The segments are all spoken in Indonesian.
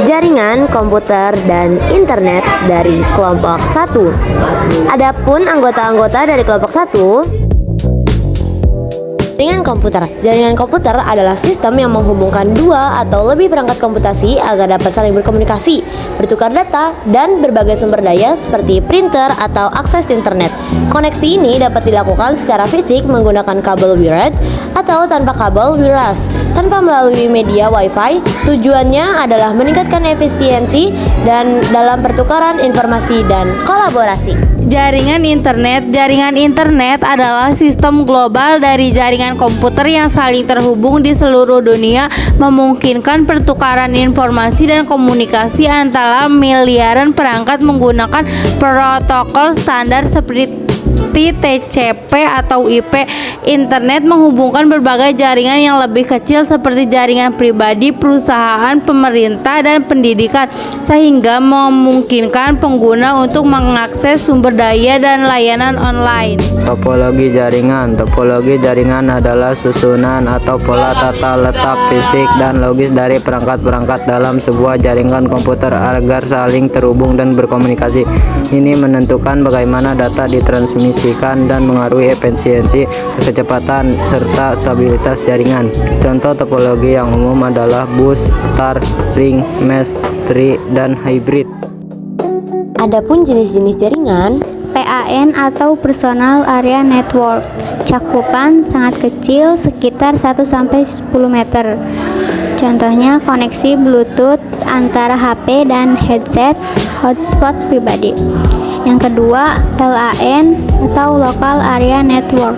jaringan komputer dan internet dari kelompok 1. Adapun anggota-anggota dari kelompok 1, jaringan komputer. Jaringan komputer adalah sistem yang menghubungkan dua atau lebih perangkat komputasi agar dapat saling berkomunikasi, bertukar data, dan berbagai sumber daya seperti printer atau akses internet. Koneksi ini dapat dilakukan secara fisik menggunakan kabel wired atau tanpa kabel wireless, tanpa melalui media Wi-Fi. Tujuannya adalah meningkatkan efisiensi dan dalam pertukaran informasi dan kolaborasi. Jaringan internet. Jaringan internet adalah sistem global dari jaringan komputer yang saling terhubung di seluruh dunia, memungkinkan pertukaran informasi dan komunikasi antara miliaran perangkat menggunakan protokol standar seperti TCP atau IP. Internet menghubungkan berbagai jaringan yang lebih kecil seperti jaringan pribadi, perusahaan, pemerintah, dan pendidikan, sehingga memungkinkan pengguna untuk mengakses sumber daya dan layanan online. Topologi jaringan. Topologi jaringan adalah susunan atau pola tata letak fisik dan logis dari perangkat-perangkat dalam sebuah jaringan komputer agar saling terhubung dan berkomunikasi. Ini menentukan bagaimana data ditransmisikan dan mengaruhi efisiensi, kecepatan, serta stabilitas jaringan. Contoh topologi yang umum adalah bus, star, ring, mesh, tree, dan hybrid. Adapun jenis-jenis jaringan, PAN atau Personal Area Network, cakupan sangat kecil sekitar 1-10 meter. Contohnya koneksi Bluetooth antara HP dan headset, hotspot pribadi. Yang kedua, LAN atau Local Area Network,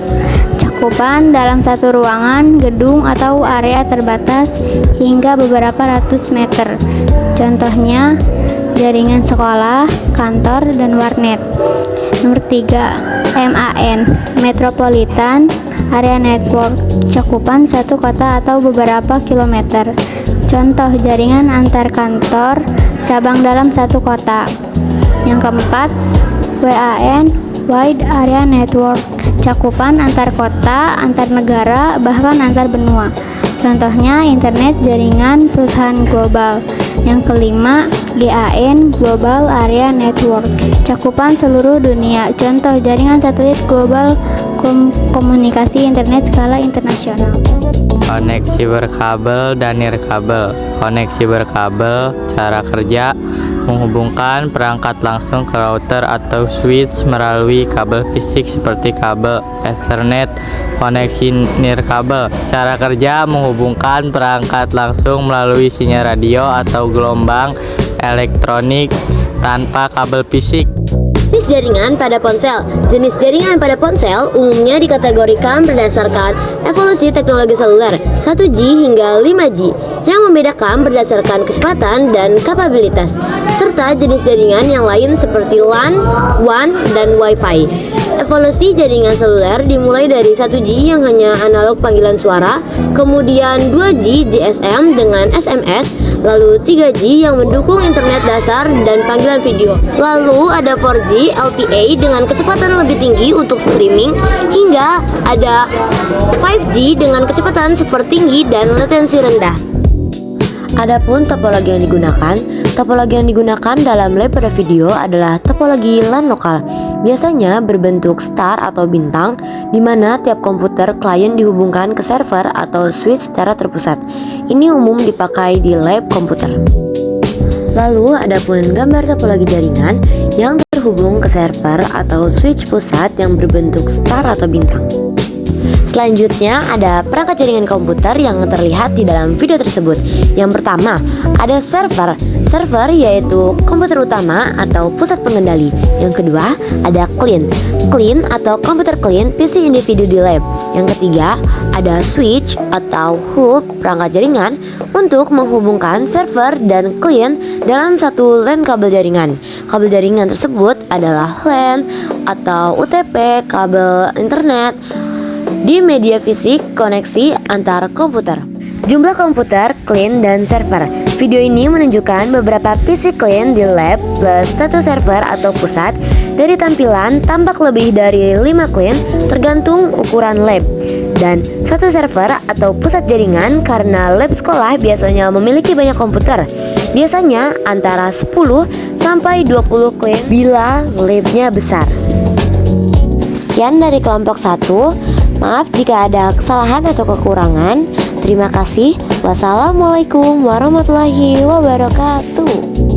cakupan dalam satu ruangan, gedung, atau area terbatas hingga beberapa ratus meter. Contohnya jaringan sekolah, kantor, dan warnet. Nomor 3, MAN, Metropolitan Area Network, cakupan satu kota atau beberapa kilometer. Contoh jaringan antar kantor, cabang dalam satu kota. Yang keempat, WAN, Wide Area Network, cakupan antar kota, antar negara, bahkan antar benua. Contohnya internet jaringan perusahaan global. Yang kelima, GAN, Global Area Network, cakupan seluruh dunia. Contoh jaringan satelit global, komunikasi internet skala internasional. Koneksi berkabel dan nirkabel. Koneksi berkabel, cara kerja menghubungkan perangkat langsung ke router atau switch melalui kabel fisik seperti kabel Ethernet. Koneksi nirkabel, cara kerja menghubungkan perangkat langsung melalui sinyal radio atau gelombang elektronik tanpa kabel fisik. jenis jaringan pada ponsel. Jenis jaringan pada ponsel umumnya dikategorikan berdasarkan evolusi teknologi seluler 1G hingga 5G yang membedakan berdasarkan kecepatan dan kapabilitas, serta jenis jaringan yang lain seperti LAN, WAN, dan Wi-Fi. Evolusi jaringan seluler dimulai dari 1G yang hanya analog panggilan suara, kemudian 2G GSM dengan SMS, lalu 3G yang mendukung internet dasar dan panggilan video. Lalu ada 4G LTE dengan kecepatan lebih tinggi untuk streaming, hingga ada 5G dengan kecepatan super tinggi dan latensi rendah. Adapun topologi yang digunakan dalam lab pada video adalah topologi LAN lokal. Biasanya berbentuk star atau bintang, di mana tiap komputer klien dihubungkan ke server atau switch secara terpusat. Ini umum dipakai di lab komputer. Lalu adapun gambar topologi jaringan yang terhubung ke server atau switch pusat yang berbentuk star atau bintang. Selanjutnya ada perangkat jaringan komputer yang terlihat di dalam video tersebut. Yang pertama ada server. Server yaitu komputer utama atau pusat pengendali. Yang kedua ada client. Client atau komputer client PC individu di lab. Yang ketiga ada switch atau hub perangkat jaringan untuk menghubungkan server dan client dalam satu LAN kabel jaringan. Kabel jaringan tersebut adalah LAN atau UTP, kabel internet di media fisik koneksi antar komputer. Jumlah komputer, client, dan server. Video ini menunjukkan beberapa PC client di lab plus satu server atau pusat. Dari tampilan tampak lebih dari 5 client tergantung ukuran lab. dan satu server atau pusat jaringan karena lab sekolah biasanya memiliki banyak komputer. Biasanya antara 10 sampai 20 klien bila labnya besar. Sekian dari kelompok 1. Maaf jika ada kesalahan atau kekurangan. Terima kasih. Wassalamualaikum warahmatullahi wabarakatuh.